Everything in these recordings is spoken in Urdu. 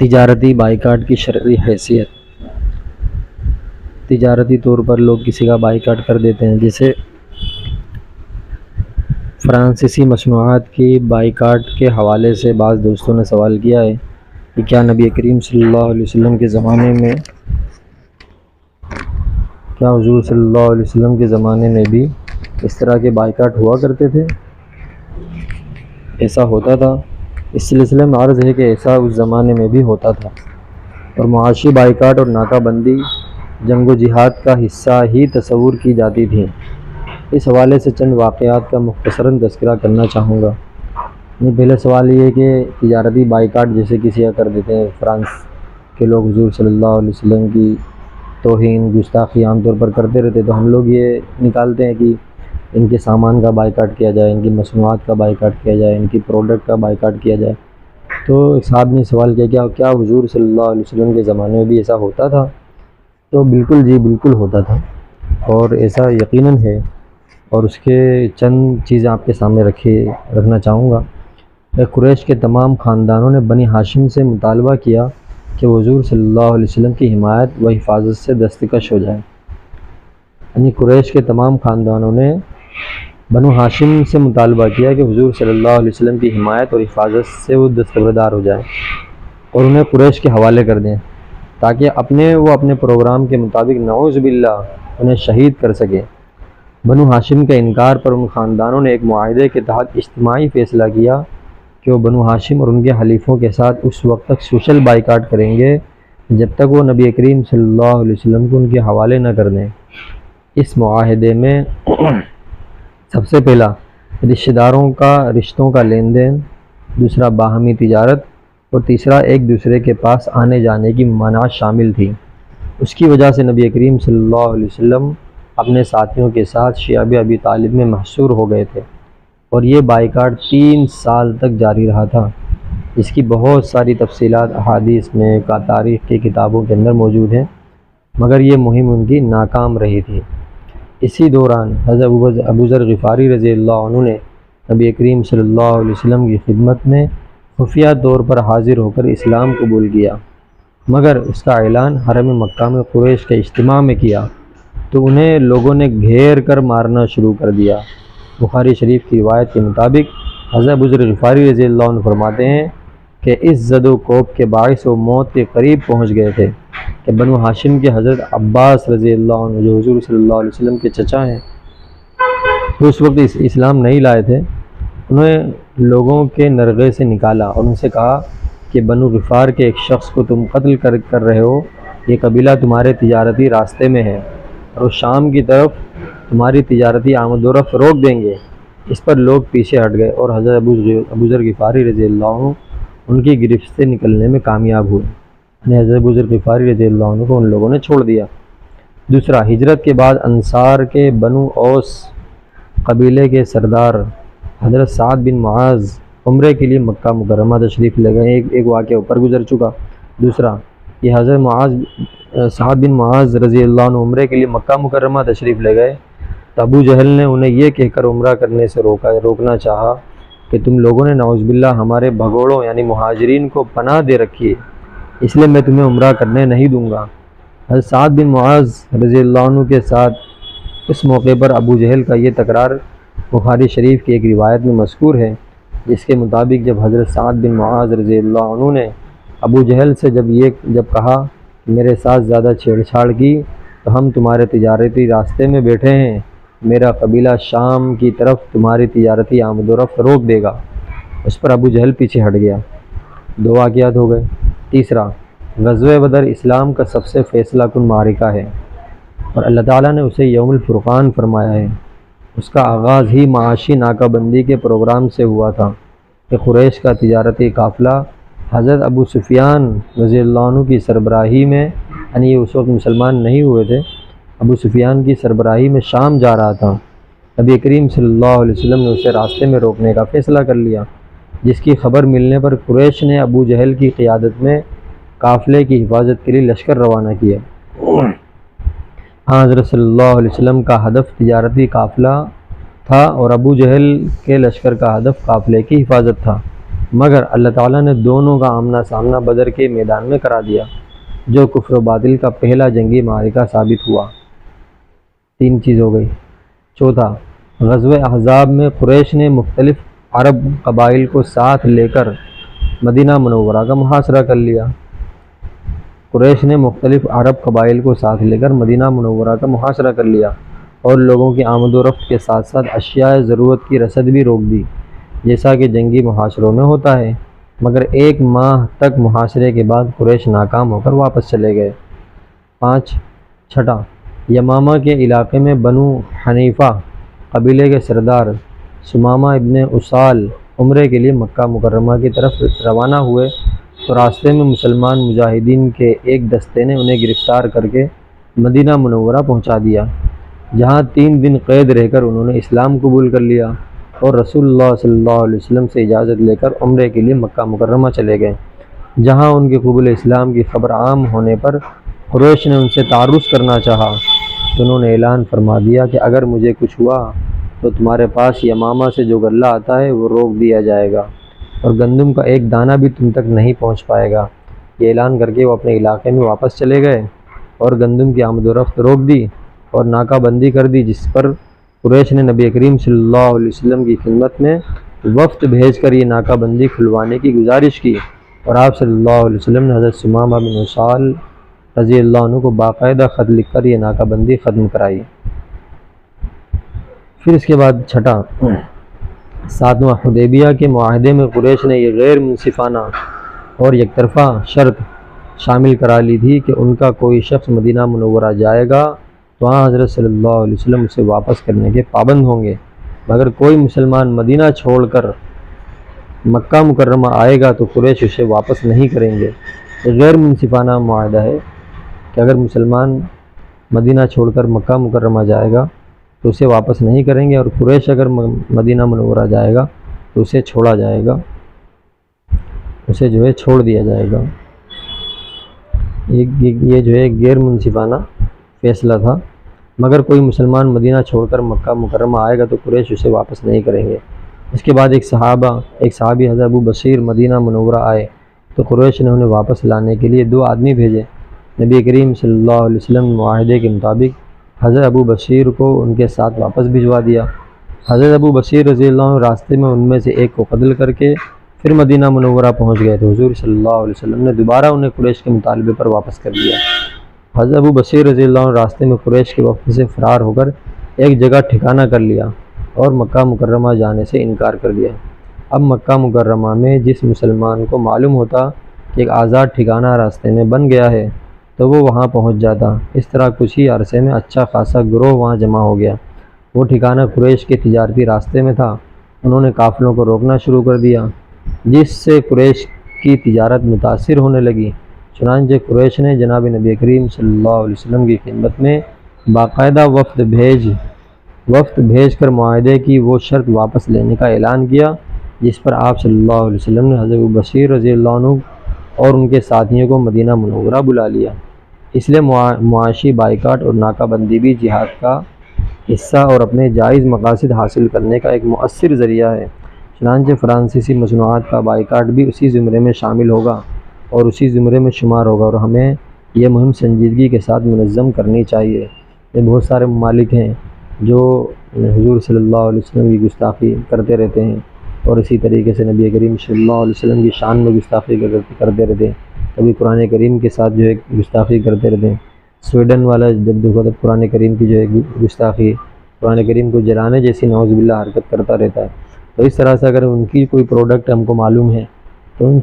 تجارتی بائیکاٹ کی شرعی حیثیت۔ تجارتی طور پر لوگ کسی کا بائیکاٹ کر دیتے ہیں، جیسے فرانسیسی مصنوعات کی بائیکاٹ کے حوالے سے بعض دوستوں نے سوال کیا ہے کہ کیا نبی کریم صلی اللہ علیہ وسلم کے زمانے میں حضور صلی اللہ علیہ وسلم کے زمانے میں بھی اس طرح کے بائیکاٹ ہوا کرتے تھے؟ ایسا ہوتا تھا؟ اس سلسلے میں عرض ہے کہ ایسا اس زمانے میں بھی ہوتا تھا، اور معاشی بائیکاٹ اور ناکہ بندی جنگ و جہاد کا حصہ ہی تصور کی جاتی تھی۔ اس حوالے سے چند واقعات کا مختصراً تذکرہ کرنا چاہوں گا۔ پہلا سوال یہ ہے کہ تجارتی بائیکاٹ جیسے کسی کا کر دیتے ہیں، فرانس کے لوگ حضور صلی اللہ علیہ وسلم کی توہین گستاخی عام طور پر کرتے رہتے، تو ہم لوگ یہ نکالتے ہیں کہ ان کے سامان کا بائیکاٹ کیا جائے، ان کی مصنوعات کا بائیکاٹ کیا جائے، ان کی پروڈکٹ کا بائیکاٹ کیا جائے۔ تو ایک صاحب نے سوال کیا کہ کیا حضور صلی اللہ علیہ وسلم کے زمانے میں بھی ایسا ہوتا تھا؟ تو بالکل جی، بالکل ہوتا تھا، اور ایسا یقیناً ہے، اور اس کے چند چیزیں آپ کے سامنے رکھنا چاہوں گا۔ قریش کے تمام خاندانوں نے بنی ہاشم سے مطالبہ کیا کہ حضور صلی اللہ علیہ وسلم کی حمایت و حفاظت سے دستکش ہو جائے۔ یعنی قریش کے تمام خاندانوں نے بنو ہاشم سے مطالبہ کیا کہ حضور صلی اللہ علیہ وسلم کی حمایت اور حفاظت سے وہ دستبردار ہو جائیں اور انہیں قریش کے حوالے کر دیں، تاکہ وہ اپنے پروگرام کے مطابق نعوذ باللہ انہیں شہید کر سکیں۔ بنو ہاشم کے انکار پر ان خاندانوں نے ایک معاہدے کے تحت اجتماعی فیصلہ کیا کہ وہ بنو ہاشم اور ان کے حلیفوں کے ساتھ اس وقت تک سوشل بائیکاٹ کریں گے جب تک وہ نبی کریم صلی اللہ علیہ وسلم کو ان کے حوالے نہ کر دیں۔ اس معاہدے میں سب سے پہلا رشتوں کا لین دین، دوسرا باہمی تجارت، اور تیسرا ایک دوسرے کے پاس آنے جانے کی ممانعت شامل تھی۔ اس کی وجہ سے نبی کریم صلی اللہ علیہ وسلم اپنے ساتھیوں کے ساتھ شیعہ ابی طالب میں محصور ہو گئے تھے، اور یہ بائیکاٹ 3 سال تک جاری رہا تھا۔ اس کی بہت ساری تفصیلات احادیث میں، تاریخ کی کتابوں کے اندر موجود ہیں، مگر یہ مہم ان کی ناکام رہی تھی۔ اسی دوران حضرت ابوذر غفاری رضی اللہ عنہ نے نبی کریم صلی اللہ علیہ وسلم کی خدمت میں خفیہ طور پر حاضر ہو کر اسلام قبول کیا، مگر اس کا اعلان حرم مکہ میں قریش کے اجتماع میں کیا تو انہیں لوگوں نے گھیر کر مارنا شروع کر دیا۔ بخاری شریف کی روایت کے مطابق حضرت ابوذر غفاری رضی اللہ عنہ فرماتے ہیں کہ اس زد و کوب کے باعث وہ موت کے قریب پہنچ گئے تھے کہ بنو ہاشم کے حضرت عباس رضی اللہ عنہ، جو حضور صلی اللہ علیہ وسلم کے چچا ہیں، وہ اس وقت اسلام نہیں لائے تھے، انہیں لوگوں کے نرغے سے نکالا اور ان سے کہا کہ بنو غفار کے ایک شخص کو تم قتل کر رہے ہو، یہ قبیلہ تمہارے تجارتی راستے میں ہے اور وہ شام کی طرف تمہاری تجارتی آمد و رفت روک دیں گے۔ اس پر لوگ پیچھے ہٹ گئے اور حضرت ابوذر غفاری رضی اللہ عنہ ان کی گرفت سے نکلنے میں کامیاب ہوئے۔ حضرت ابوذر غفاری رضی اللہ عنہ کو ان لوگوں نے چھوڑ دیا۔ دوسرا، ہجرت کے بعد انصار کے بنو اوس قبیلے کے سردار حضرت سعد بن معاذ عمرے کے لیے مکہ مکرمہ تشریف لے گئے۔ ایک واقعہ اوپر گزر چکا۔ دوسرا، یہ حضرت سعد بن معاذ رضی اللہ عنہ عمرے کے لیے مکہ مکرمہ تشریف لے گئے تو ابو جہل نے انہیں یہ کہہ کر عمرہ کرنے سے روکنا چاہا کہ تم لوگوں نے نعوذ باللہ ہمارے بھگوڑوں یعنی مہاجرین کو پناہ دے رکھی ہے، اس لیے میں تمہیں عمرہ کرنے نہیں دوں گا۔ حضرت سعد بن معاذ رضی اللہ عنہ کے ساتھ اس موقع پر ابو جہل کا یہ تکرار بخاری شریف کی ایک روایت میں مذکور ہے، جس کے مطابق جب حضرت سعد بن معاذ رضی اللہ عنہ نے ابو جہل سے جب کہا کہ میرے ساتھ زیادہ چھیڑ چھاڑ کی تو ہم تمہارے تجارتی راستے میں بیٹھے ہیں، میرا قبیلہ شام کی طرف تمہاری تجارتی آمد و رفت روک دے گا، اس پر ابو جہل پیچھے ہٹ گیا۔ 2 واقعات ہو گئے۔ تیسرا، غزوہ بدر اسلام کا سب سے فیصلہ کن معرکہ ہے اور اللہ تعالیٰ نے اسے یوم الفرقان فرمایا ہے۔ اس کا آغاز ہی معاشی ناکہ بندی کے پروگرام سے ہوا تھا کہ قریش کا تجارتی قافلہ حضرت ابو سفیان رضی اللہ عنہ کی سربراہی میں، یعنی یہ اس وقت مسلمان نہیں ہوئے تھے، ابو سفیان کی سربراہی میں شام جا رہا تھا۔ نبی کریم صلی اللہ علیہ وسلم نے اسے راستے میں روکنے کا فیصلہ کر لیا، جس کی خبر ملنے پر قریش نے ابو جہل کی قیادت میں قافلے کی حفاظت کے لیے لشکر روانہ کیا۔ حضرت صلی اللہ علیہ وسلم کا ہدف تجارتی قافلہ تھا اور ابو جہل کے لشکر کا ہدف قافلے کی حفاظت تھا۔ مگر اللہ تعالیٰ نے دونوں کا آمنا سامنا بدر کے میدان میں کرا دیا، جو کفر و باطل کا پہلا جنگی معرکہ ثابت ہوا۔ 3 چیز ہو گئی۔ چوتھا، غزوہ احزاب میں قریش نے مختلف عرب قبائل کو ساتھ لے کر مدینہ منورہ کا محاصرہ کر لیا۔ قریش نے مختلف عرب قبائل کو ساتھ لے کر مدینہ منورہ کا محاصرہ کر لیا اور لوگوں کی آمد و رفت کے ساتھ ساتھ اشیاء ضرورت کی رسد بھی روک دی، جیسا کہ جنگی محاصروں میں ہوتا ہے۔ مگر 1 ماہ تک محاصرے کے بعد قریش ناکام ہو کر واپس چلے گئے۔ 5 چھٹا، یمامہ کے علاقے میں بنو حنیفہ قبیلے کے سردار سمامہ ابن اسال عمرے کے لیے مکہ مکرمہ کی طرف روانہ ہوئے تو راستے میں مسلمان مجاہدین کے ایک دستے نے انہیں گرفتار کر کے مدینہ منورہ پہنچا دیا، جہاں 3 دن قید رہ کر انہوں نے اسلام قبول کر لیا اور رسول اللہ صلی اللہ علیہ وسلم سے اجازت لے کر عمرے کے لیے مکہ مکرمہ چلے گئے، جہاں ان کے قبول اسلام کی خبر عام ہونے پر قریش نے ان سے تعارف کرنا چاہا تو انہوں نے اعلان فرما دیا کہ اگر مجھے کچھ ہوا تو تمہارے پاس یمامہ سے جو غلہ آتا ہے وہ روک دیا جائے گا اور گندم کا ایک دانہ بھی تم تک نہیں پہنچ پائے گا۔ یہ اعلان کر کے وہ اپنے علاقے میں واپس چلے گئے اور گندم کی آمد و رفت روک دی اور ناکہ بندی کر دی، جس پر قریش نے نبی کریم صلی اللہ علیہ وسلم کی خدمت میں وفد بھیج کر یہ ناکہ بندی کھلوانے کی گزارش کی اور آپ صلی اللہ علیہ وسلم نے حضرت سمامہ بن اسال رضی اللہ عنہ کو باقاعدہ خط لکھ کر یہ ناکہ بندی ختم کرائی۔ پھر اس کے بعد چھٹا، 7واں، حدیبیہ کے معاہدے میں قریش نے یہ غیر منصفانہ اور یک طرفہ شرط شامل کرا لی تھی کہ ان کا کوئی شخص مدینہ منورہ جائے گا تو وہاں حضرت صلی اللہ علیہ وسلم اسے واپس کرنے کے پابند ہوں گے، مگر کوئی مسلمان مدینہ چھوڑ کر مکہ مکرمہ آئے گا تو قریش اسے واپس نہیں کریں گے۔ یہ غیر منصفانہ معاہدہ ہے کہ اگر مسلمان مدینہ چھوڑ کر مکہ مکرمہ جائے گا تو اسے واپس نہیں کریں گے، اور قریش اگر مدینہ منورہ جائے گا تو اسے چھوڑا جائے گا، اسے جو ہے چھوڑ دیا جائے گا۔ یہ جو ہے غیر منصفانہ فیصلہ تھا، مگر کوئی مسلمان مدینہ چھوڑ کر مکہ مکرمہ آئے گا تو قریش اسے واپس نہیں کریں گے۔ اس کے بعد ایک صحابی حضرت ابو بصیر مدینہ منورہ آئے تو قریش نے انہیں واپس لانے کے لیے 2 آدمی بھیجے۔ نبی کریم صلی اللہ علیہ وسلم نے معاہدے کے مطابق حضرت ابو بصیر کو ان کے ساتھ واپس بھجوا دیا۔ حضرت ابو بصیر رضی اللہ عنہ راستے میں ان میں سے ایک کو قتل کر کے پھر مدینہ منورہ پہنچ گئے تو حضور صلی اللہ علیہ وسلم نے دوبارہ انہیں قریش کے مطالبے پر واپس کر دیا۔ حضرت ابو بصیر رضی اللہ عنہ راستے میں قریش کے وفد سے فرار ہو کر ایک جگہ ٹھکانہ کر لیا اور مکہ مکرمہ جانے سے انکار کر دیا۔ اب مکہ مکرمہ میں جس مسلمان کو معلوم ہوتا کہ ایک آزاد ٹھکانہ راستے میں بن گیا ہے تو وہ وہاں پہنچ جاتا۔ اس طرح کچھ ہی عرصے میں اچھا خاصا گروہ وہاں جمع ہو گیا۔ وہ ٹھکانہ قریش کے تجارتی راستے میں تھا۔ انہوں نے قافلوں کو روکنا شروع کر دیا، جس سے قریش کی تجارت متاثر ہونے لگی۔ چنانچہ قریش نے جناب نبی کریم صلی اللہ علیہ وسلم کی خدمت میں باقاعدہ وفد بھیج کر معاہدے کی وہ شرط واپس لینے کا اعلان کیا جس پر آپ صلی اللہ علیہ وسلم نے حضرت ابو بصیر رضی اللہ عنہ اور ان کے ساتھیوں کو مدینہ منورہ بلا لیا۔ اس لیے معاشی بائیکاٹ اور ناکہ بندی بھی جہاد کا حصہ اور اپنے جائز مقاصد حاصل کرنے کا ایک مؤثر ذریعہ ہے۔ چنانچہ فرانسیسی مصنوعات کا بائیکاٹ بھی اسی زمرے میں شامل ہوگا اور اسی زمرے میں شمار ہوگا، اور ہمیں یہ مہم سنجیدگی کے ساتھ منظم کرنی چاہیے۔ یہ بہت سارے ممالک ہیں جو حضور صلی اللہ علیہ وسلم کی گستاخی کرتے رہتے ہیں اور اسی طریقے سے نبی کریم صلی اللہ علیہ وسلم کی شان میں گستاخی کرتے رہتے ہیں، کبھی قرآن کریم کے ساتھ جو ہے گستاخی کرتے رہتے ہیں۔ سویڈن والا جب دیکھو تب قرآن کریم کی جو ہے گستاخی، قرآن کریم کو جلانے جیسی نعوذ باللہ حرکت کرتا رہتا ہے۔ تو اس طرح سے اگر ان کی کوئی پروڈکٹ ہم کو معلوم ہے تو ان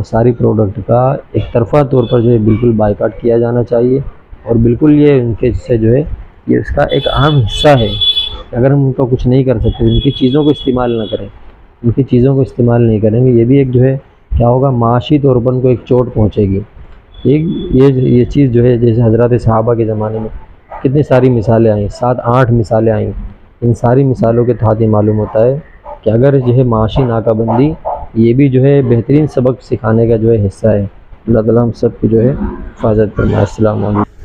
ساری پروڈکٹ کا ایک طرفہ طور پر جو ہے بالکل بائیکاٹ کیا جانا چاہیے، اور بالکل یہ ان کے سے جو ہے یہ اس کا ایک اہم حصہ ہے۔ اگر ہم ان کا کچھ نہیں کر سکتے، ان کی چیزوں کو استعمال نہ کریں، ان کی چیزوں کو استعمال نہیں کریں گے، یہ بھی ایک جو ہے کیا ہوگا، معاشی طور پر ان کو ایک چوٹ پہنچے گی۔ یہ چیز جو ہے جیسے حضرات صحابہ کے زمانے میں کتنی ساری مثالیں آئیں، 7-8 مثالیں آئیں، ان ساری مثالوں کے تحت یہ معلوم ہوتا ہے کہ اگر جو ہے معاشی ناکہ بندی یہ بھی جو ہے بہترین سبق سکھانے کا جو ہے حصہ ہے۔ اللہ تعالیٰ ہم سب کی جو ہے حفاظت فرمائے۔ السلام علیکم۔